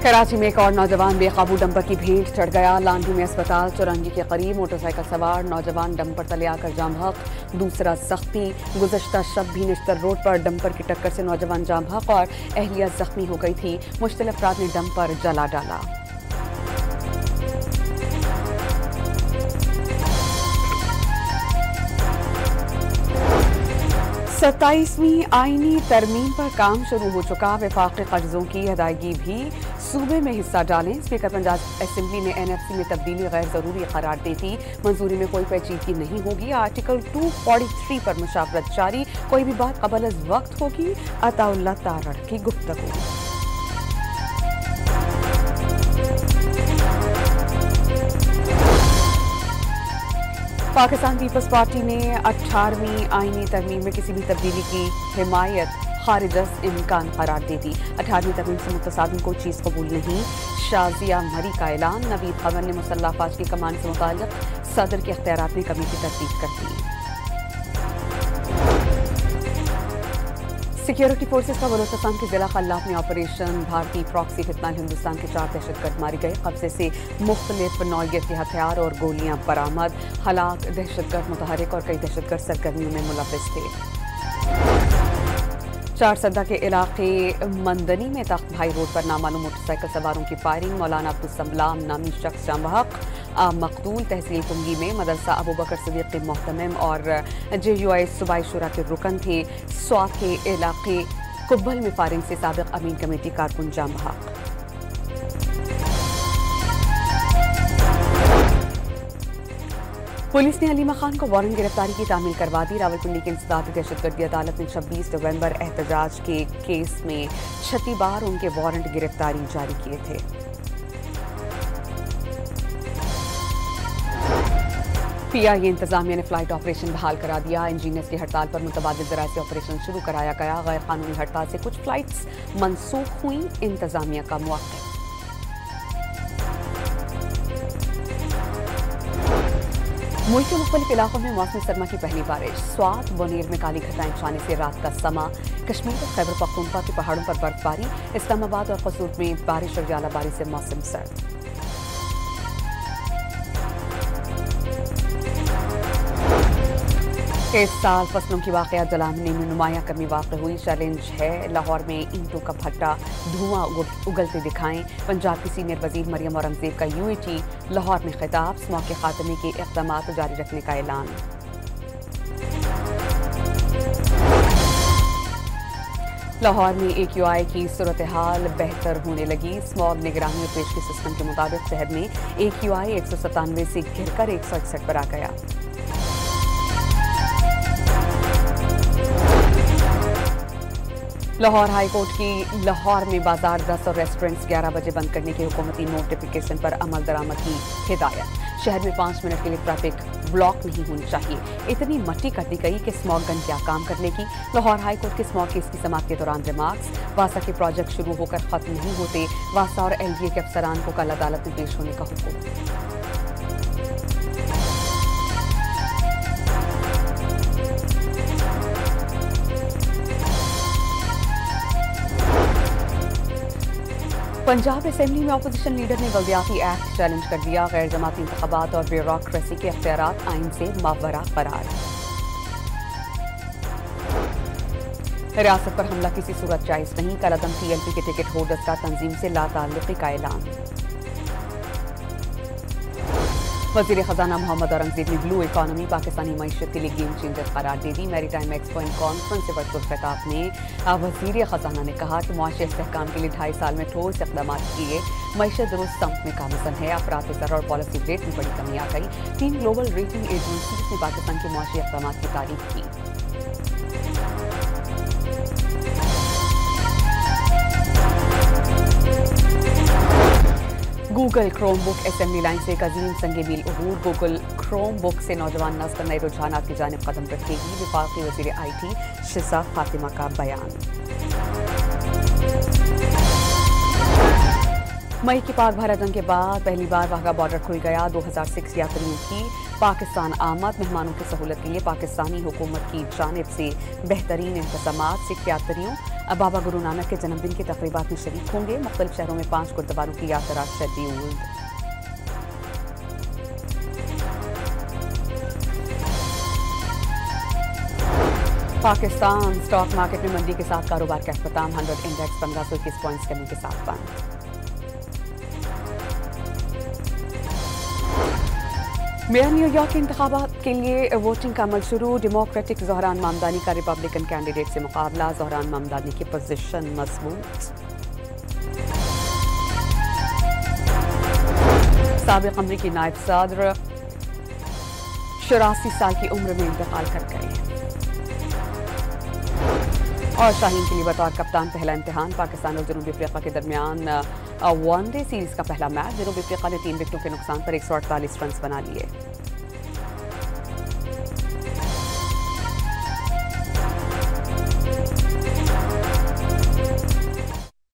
कराची में एक और नौजवान बेकाबू डंपर की भेंट चढ़ गया। लांडी में अस्पताल चौरंगी के करीब मोटरसाइकिल सवार नौजवान डंपर तले आकर जाम हक। दूसरा जख्मी। गुज़श्ता शब भी निश्तर रोड पर डंपर की टक्कर से नौजवान जाम हक और अहलिया जख्मी हो गई थी। मुश्तिल अफराद ने डंपर जला डाला। 27वीं आईनी तरमीम पर काम शुरू हो चुका। वफाकी कर्जों की अदायगी भी सूबे में हिस्सा डालें। स्पीकर पंजाब असेंबली ने NFC में तब्दीली गैर जरूरी करार दी थी। मंजूरी में कोई पेचीदगी नहीं होगी। आर्टिकल 243 पर मुशावरत जारी। कोई भी बात कबल अज वक्त होगी। अताउल्लाह तारड़ की गुफ्तगू। पाकिस्तान पीपल्स पार्टी ने 18वीं आईनी तरमीम में किसी भी तब्दीली की हिमायत खारिज अज़ इम्कान करार दे दी। 18वीं तरमीम से मुतसादिम कोई चीज़ कबूल नहीं। शाजिया मरी का ऐलान। नवीद खबर ने मुसल्लह अफवाज की कमान से मुताल्लिक सदर के इख्तियारात में कमी की तरतीब कर दी। सिक्योरिटी फोर्सेज का बलोचिस्तान के जिला खल्लाफ में ऑपरेशन भारतीय प्रॉक्सी फितनाल हिंदुस्तान के 4 दहशतगर्द मारे गए। कब्जे से मुख्तलिफ नौइयत के हथियार और गोलियां बरामद। हलाक दहशतगर्द मुतहरिक और कई दहशतगर्द सरगर्मियों में मुलव्विस थे। चारसदा के इलाके मंदनी में तख्त भाई रोड पर नामालूम मोटरसाइकिल सवारों की फायरिंग। मौलाना अब्दुल नामी शख्स जाम बहक मकतूल। तहसील कुंगी में मदरसा अबू बकर सिद्दीक के मोहतमिम और JUI सूबाई शुरा के रुकन थे। स्वात के इलाके कुब्बल में फायरिंग से साबिक अमीन कमेटी कारकुन जाम बहक। पुलिस ने अलीमा खान को वारंट गिरफ्तारी की तामील करवा दी। रावलपिंडी की इंसदादी दहशतगर्दी अदालत ने 26 नवंबर एहतजाज के केस में 36 बार उनके वारंट गिरफ्तारी जारी किए थे। PIA इंतजामिया ने फ्लाइट ऑपरेशन बहाल करा दिया। इंजीनियर्स की हड़ताल पर मुतबादिल ज़राए से ऑपरेशन शुरू कराया गया। गैर कानूनी हड़ताल से कुछ फ्लाइट्स मनसूख हुई। इंतजामिया का मुआख्खर। मुल्क के मुख्तलिफ इलाकों में मौसमी सरमा की पहली बारिश। स्वात बोनेर में काली घटाएं छाने से रात का समा। कश्मीर और खैबर पख्तूनख्वा के पहाड़ों पर बर्फबारी। इस्लामाबाद और कसूर में बारिश और जालाबारी से मौसम सर्द। इस साल फसलों की वाकयात जलाने में नुमाया कमी वाक़ हुई। चैलेंज है लाहौर में ईंटों का भट्टा धुआं उगलते दिखाएं। पंजाब की सीनियर वजीर मरियम औरंगजेब का UAT लाहौर में खिताब। स्मॉग के खात्मे के इक़दामात जारी रखने का ऐलान। लाहौर में AQI की सूरत हाल बेहतर होने लगी। स्मॉग निगरानी और पेशगी सिस्टम के मुताबिक शहर में AQI 197 से गिरकर 161 पर आ गया। लाहौर हाई कोर्ट की लाहौर में बाजार 10 और रेस्टोरेंट्स 11 बजे बंद करने की हुकूमती नोटिफिकेशन पर अमल दरामद की हिदायत। शहर में 5 मिनट के लिए ट्रैफिक ब्लॉक नहीं होनी चाहिए। इतनी मट्टी कर दी गई कि स्मॉग गन क्या काम कर लेगी। लाहौर हाई कोर्ट के स्मॉग केस की समाप्त के दौरान रिमार्क्स। वासा के प्रोजेक्ट शुरू होकर खत्म नहीं होते। वासा और LDA के अफसरान को कल अदालत में पेश होने का हुक्म। पंजाब असेंबली में अपोजिशन लीडर ने बल्दियाती एक्ट चैलेंज कर दिया। गैर जमाती इंतखाबात और ब्यूरोक्रेसी के इख्तियारात आइन से मावरा करार। रियासत पर हमला किसी सूरत जायज नहीं। कलअदम TLP के टिकट होल्डर्स का तंजीम से लाताल्लुकी का ऐलान। वज़ीर ख़जाना मोहम्मद औरंगज़ेब ने ब्लू इकॉनमी पाकिस्तानी मईशत के लिए गेम चेंजर करार दे दी। मैरीटाइम एक्सपो एंड कॉन्फ्रेंस से वर्चुअल खिताब में वज़ीर ख़जाना ने कहा कि मुआशी इस्तेहकाम के लिए 2.5 साल में ठोस इक़दाम किए। मईशत दुरुस्त सम्त में कामज़न है। अफरात ज़र और पॉलिसी रेट में बड़ी कमी आ गई। 3 ग्लोबल रेटिंग एजेंसीज ने पाकिस्तान के मुआशी इक़दाम की तारीफ की। गूगल क्रोमबुक असेंबली लाइन से एक अजीम संगे मील अबूर। गूगल क्रोमबुक से नौजवान नस्ल नए रुझानात की जानिब कदम रखेगी। वफाकी वज़ीर IT शिसा फातिमा का बयान। मई की पाक भारत जंग के बाद पहली बार वाघा बॉर्डर खुल गया। 2006 यात्रियों की पाकिस्तान आमद मेहमानों की सहूलत के लिए पाकिस्तानी हुकूमत की जानिब से बेहतरीन इंतजामात। सिख यात्रियों बाबा गुरु नानक के जन्मदिन की तकरीबात में शरीक होंगे। मुख्तलिफ शहरों में 5 गुरुद्वारों की यात्रा शेड्यूल्ड। पाकिस्तान स्टॉक मार्केट में मंदी के साथ कारोबार का अख्ताम। 100 इंडेक्स 1521 पॉइंट्स कमी के साथ बंद। मेयर न्यूयॉर्क के इंतखाबात के लिए वोटिंग का अमल शुरू। डेमोक्रेटिक ज़हरान ममदानी का रिपब्लिकन कैंडिडेट से मुकाबला। ज़हरान ममदानी की पोजीशन मजबूत। साबिक अमरीकी नायब सदर 84 साल की उम्र में इंतकाल कर गए। और शाहीन के लिए बतौर कप्तान पहला इम्तिहान। पाकिस्तान और जनूबी अफ्रीका के दरमियान वनडे सीरीज का पहला मैच। जनूबी अफ्रीका ने 3 विकेटों के नुकसान पर 148 रन बना लिए।